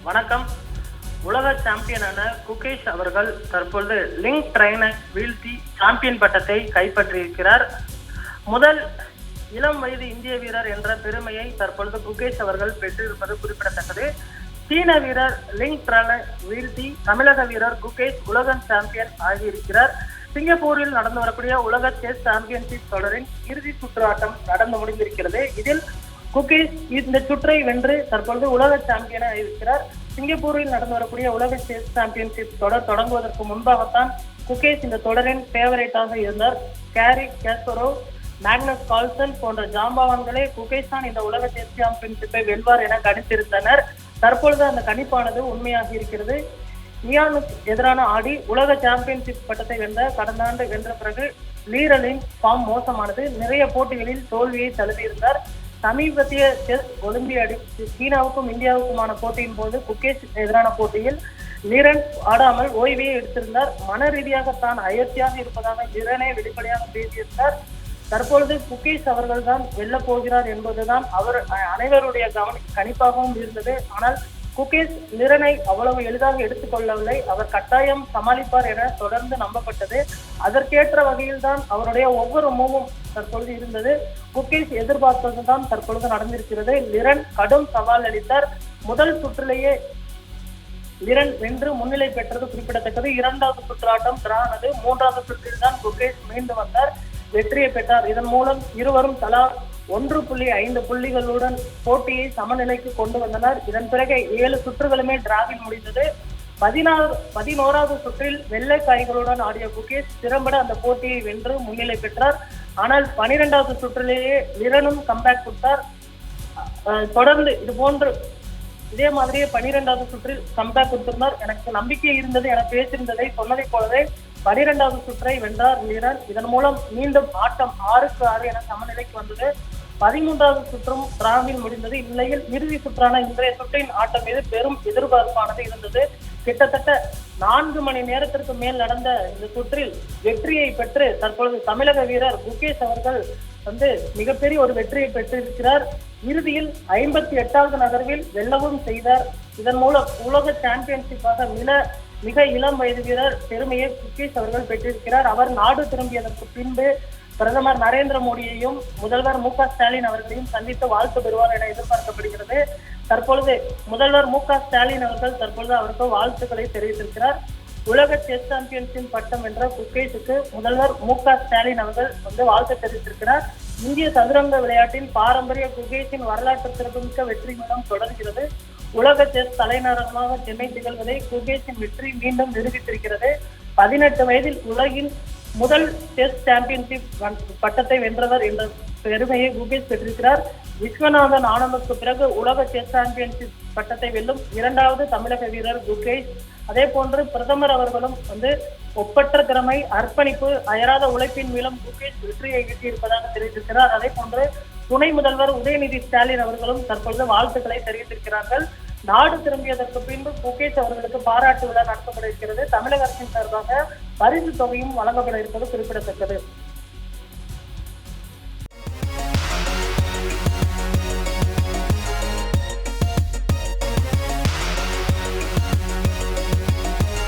வணக்கம். உலக சாம்பியனான குகேஷ் அவர்கள் தற்பொழுது லிங்க் ட்ரெயினை வீழ்த்தி சாம்பியன் பட்டத்தை கைப்பற்றியிருக்கிறார். முதல் இளம் வயது இந்திய வீரர் என்ற பெருமையை தற்பொழுது குகேஷ் அவர்கள் பெற்றிருப்பது குறிப்பிடத்தக்கது. சீன வீரர் லிங்க் ட்ரெயினை வீழ்த்தி தமிழக வீரர் குகேஷ் உலக சாம்பியன் ஆகியிருக்கிறார். சிங்கப்பூரில் நடந்து வரக்கூடிய உலக செஸ் சாம்பியன்ஷிப் தொடரின் இறுதி சுற்று ஆட்டம் நடந்து முடிந்திருக்கிறது. இதில் குகேஷ் இந்த சுற்றை வென்று தற்பொழுது உலக சாம்பியனாக இருக்கிறார். சிங்கப்பூரில் நடந்து வரக்கூடிய உலக செஸ் சாம்பியன்ஷிப் தொடர் தொடங்குவதற்கு முன்பாகத்தான் குகேஷ் இந்த தொடரின் ஃபேவரேட்டாக இருந்தார். கேரி காஸ்பரோவ், மேக்னஸ் கால்சன் போன்ற ஜாம்பவான்களே குகேஷ் தான் இந்த உலக செஸ் சாம்பியன்ஷிப்பை வெல்வார் என கணித்திருந்தனர். தற்பொழுது அந்த கணிப்பானது உண்மையாக இருக்கிறது. இயானுக்கு எதிரான ஆடி உலக சாம்பியன்ஷிப் பட்டத்தை கடந்த ஆண்டு வென்ற பிறகு லீரலின் ஃபார்ம் மோசமானது. நிறைய போட்டிகளில் தோல்வியை தழுவியிருந்தார். சமீபத்திய செஸ் ஒலிம்பியாடு சீனாவுக்கும் இந்தியாவுக்குமான போட்டியின் போது குகேஷ் எதிரான போட்டியில் லிரன் ஆடாமல் ஓய்வையை எடுத்திருந்தார். மன ரீதியாக தான் அயற்சியாக இருப்பதாக லிரனே வெளிப்படையாக பேசியிருந்தார். தற்பொழுது குகேஷ் அவர்கள் தான் வெல்ல போகிறார் என்பதுதான் அவர் அனைவருடைய கணிப்பாகவும் இருந்தது. ஆனால் குகேஷ் லிரனை அவ்வளவு எளிதாக எடுத்துக்கொள்ளவில்லை. அவர் கட்டாயம் சமாளிப்பார் என தொடர்ந்து நம்பப்பட்டது. அதற்கேற்ற வகையில் தான் அவருடைய ஒவ்வொரு மூவும் தற்பொழுது இருந்தது. குகேஷ் எதிர்பார்த்ததுதான் தற்பொழுது நடந்திருக்கிறது. லிரன் கடும் சவால் அளித்தார். முதல் சுற்றிலேயே லிரன் வென்று முன்னிலை பெற்றது குறிப்பிடத்தக்கது. இரண்டாவது சுற்று ஆட்டம் டிரானது. மூன்றாவது சுற்றில் தான் குகேஷ் மீண்டு வந்தார், வெற்றியை பெற்றார். இதன் மூலம் இருவரும் தலா 1.5 புள்ளிகளுடன் போட்டியை சமநிலைக்கு கொண்டு வந்தனர். இதன் பிறகு 7 சுற்றுகளுமே டிராவில் முடிந்தது. 11வது சுற்றில் வெள்ளை காய்களுடன் ஆடிய குகேஷ் திறம்பட அந்த போட்டியை வென்று முன்னிலை பெற்றார். ஆனால் 12வது சுற்றிலேயே லிரனும் கம்பேக் கொடுத்தார். தொடர்ந்து இதே மாதிரியே 12வது சுற்றில் கம்பேக் கொடுத்திருந்தார். எனக்கு நம்பிக்கை இருந்தது என பேசியிருந்ததை சொன்னதை போலவே 12வது சுற்றை வென்றார் லிரன். இதன் மூலம் மீண்டும் ஆட்டம் 6-6 என சமநிலைக்கு வந்தது. 13வது சுற்றும் டிராவில் முடிந்தது. இந்நிலையில் இறுதி சுற்றான இன்றைய சுற்றின் ஆட்டம் மீது பெரும் எதிர்பார்ப்பானது இருந்தது. கிட்டத்தட்ட 4 மணி நேரத்திற்கு மேல் நடந்த இந்த சுற்றில் வெற்றியை பெற்று தற்பொழுது தமிழக வீரர் குகேஷ் அவர்கள் மிகப்பெரிய ஒரு வெற்றியை பெற்றிருக்கிறார். இறுதியில் 58வது நகர்வில் வெல்லவும் செய்தார். இதன் மூலம் உலக சாம்பியன்ஷிப்பாக மிக இளம் வயது வீரர் பெருமையை குகேஷ் அவர்கள் பெற்றிருக்கிறார். அவர் நாடு திரும்பியதற்கு பின்பு பிரதமர் நரேந்திர மோடியையும் முதல்வர் மு க ஸ்டாலின் அவர்களையும் சந்தித்து வாழ்த்து பெறுவார் என எதிர்பார்க்கப்படுகிறது. தற்பொழுது முதல்வர் மு க ஸ்டாலின் அவர்கள் தற்பொழுது அவருக்கு வாழ்த்துக்களை தெரிவித்திருக்கிறார். உலக செஸ் சாம்பியன்ஷிப் பட்டம் வென்ற குகேஷுக்கு முதல்வர் மு க ஸ்டாலின் அவர்கள் வாழ்த்து தெரிவித்திருக்கிறார். இந்திய சதுரங்க விளையாட்டின் பாரம்பரிய குகேஷின் வரலாற்று சிறப்புமிக்க வெற்றி மூலம் தொடர்கிறது. உலக செஸ் தலைநகரமாக சென்னை திகழ்வதை குகேஷின் வெற்றி மீண்டும் நிரூபித்திருக்கிறது. 18 வயதில் உலகின் முதல் செஸ் சாம்பியன்ஷிப் பட்டத்தை வென்றவர் என்ற பெருமையை குகேஷ் பெற்றிருக்கிறார். விஸ்வநாதன் ஆனந்துக்கு பிறகு உலக செஸ் சாம்பியன்ஷிப் பட்டத்தை வெல்லும் 2வது தமிழக வீரர் குகேஷ். அதே போன்று பிரதமர் அவர்களும் ஒப்பற்ற திறமை, அர்ப்பணிப்பு, அயராத உழைப்பின் மூலம் குகேஷ் வெற்றியை ஈட்டியிருப்பதாக தெரிவித்திருக்கிறார். அதே போன்று துணை முதல்வர் உதயநிதி ஸ்டாலின் அவர்களும் தற்பொழுது வாழ்த்துக்களை தெரிவித்திருக்கிறார்கள். நாடு திரும்பியதற்கு பின்பு குகேஷ் அவர்களுக்கு பாராட்டு விழா நடத்தப்பட இருக்கிறது. தமிழக அரசின் சார்பாக பரிசு தொகையும் வழங்கப்பட இருப்பது குறிப்பிடத்தக்கது.